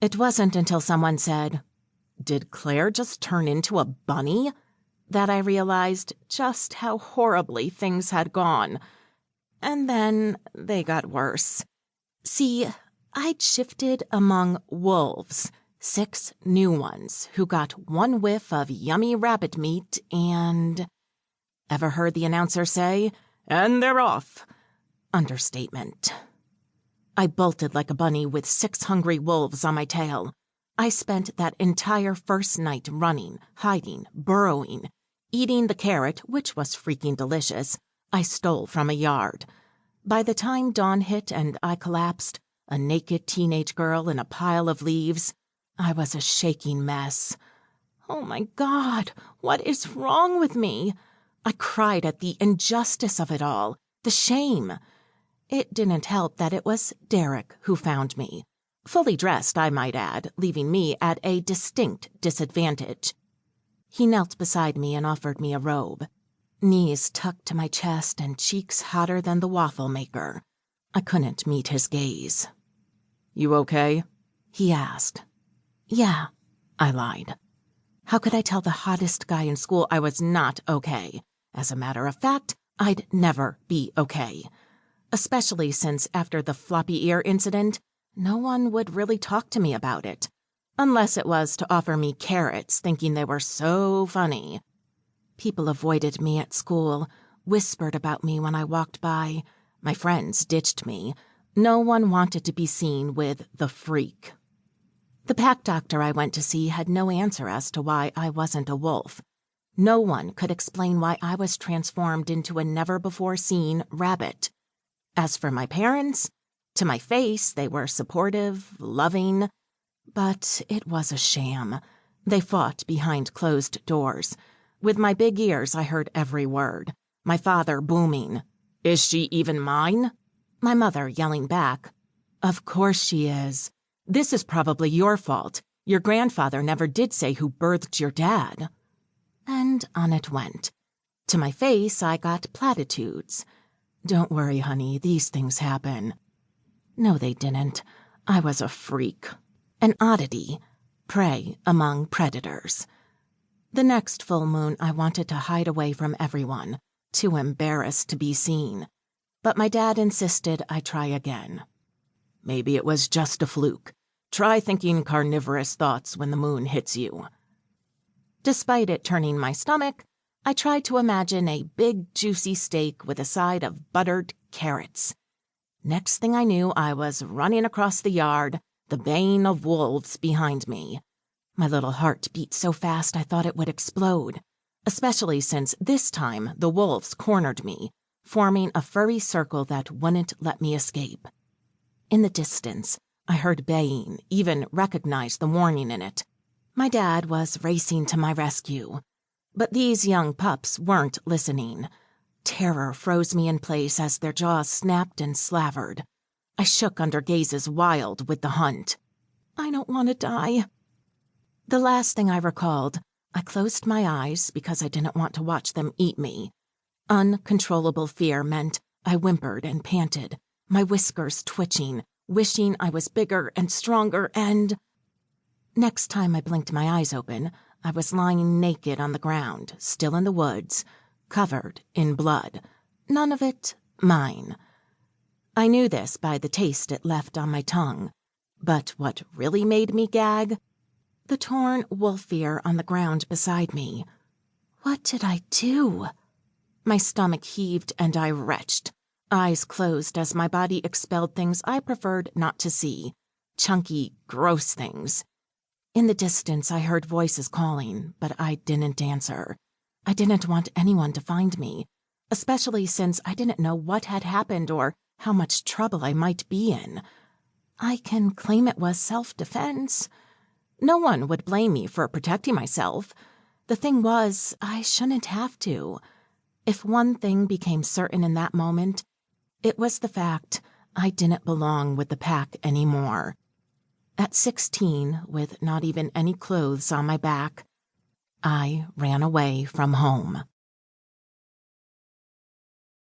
It wasn't until someone said, "Did Claire just turn into a bunny?" that I realized just how horribly things had gone. And then they got worse. See, I'd shifted among wolves, 6 new ones who got one whiff of yummy rabbit meat and... Ever heard the announcer say, "And they're off"? Understatement. I bolted like a bunny with 6 hungry wolves on my tail. I spent that entire first night running, hiding, burrowing, eating the carrot, which was freaking delicious, I stole from a yard. By the time dawn hit and I collapsed, a naked teenage girl in a pile of leaves, I was a shaking mess. Oh my God, what is wrong with me? I cried at the injustice of it all, the shame. It didn't help that it was Derek who found me. Fully dressed, I might add, leaving me at a distinct disadvantage. He knelt beside me and offered me a robe. Knees tucked to my chest and cheeks hotter than the waffle maker. I couldn't meet his gaze. "You okay?" he asked. "Yeah," I lied. How could I tell the hottest guy in school I was not okay? As a matter of fact, I'd never be okay. Especially since after the floppy ear incident, no one would really talk to me about it. Unless it was to offer me carrots, thinking they were so funny. People avoided me at school, whispered about me when I walked by. My friends ditched me. No one wanted to be seen with the freak. The pack doctor I went to see had no answer as to why I wasn't a wolf. No one could explain why I was transformed into a never-before-seen rabbit. As for my parents, to my face they were supportive, loving, but it was a sham. They fought behind closed doors. With my big ears, I heard every word. My father booming, "Is she even mine?" My mother yelling back, "Of course she is. This is probably your fault. Your grandfather never did say who birthed your dad." And on it went. To my face, I got platitudes. "Don't worry, honey, these things happen." No, they didn't. I was a freak. An oddity. Prey among predators. The next full moon, I wanted to hide away from everyone, too embarrassed to be seen. But my dad insisted I try again. "Maybe it was just a fluke. Try thinking carnivorous thoughts when the moon hits you." Despite it turning my stomach, I tried to imagine a big, juicy steak with a side of buttered carrots. Next thing I knew, I was running across the yard, the baying of wolves behind me. My little heart beat so fast I thought it would explode, especially since this time the wolves cornered me, forming a furry circle that wouldn't let me escape. In the distance, I heard baying, even recognized the warning in it. My dad was racing to my rescue. But these young pups weren't listening. Terror froze me in place as their jaws snapped and slavered. I shook under gazes wild with the hunt. I don't want to die. The last thing I recalled, I closed my eyes because I didn't want to watch them eat me. Uncontrollable fear meant I whimpered and panted, my whiskers twitching, wishing I was bigger and stronger and... Next time I blinked my eyes open, I was lying naked on the ground, still in the woods, covered in blood. None of it mine. I knew this by the taste it left on my tongue. But what really made me gag? The torn wolf ear on the ground beside me. What did I do? My stomach heaved and I retched, eyes closed as my body expelled things I preferred not to see. Chunky, gross things. In the distance, I heard voices calling, but I didn't answer. I didn't want anyone to find me, especially since I didn't know what had happened or how much trouble I might be in. I can claim it was self-defense. No one would blame me for protecting myself. The thing was, I shouldn't have to. If one thing became certain in that moment, it was the fact I didn't belong with the pack anymore. At 16, with not even any clothes on my back, I ran away from home.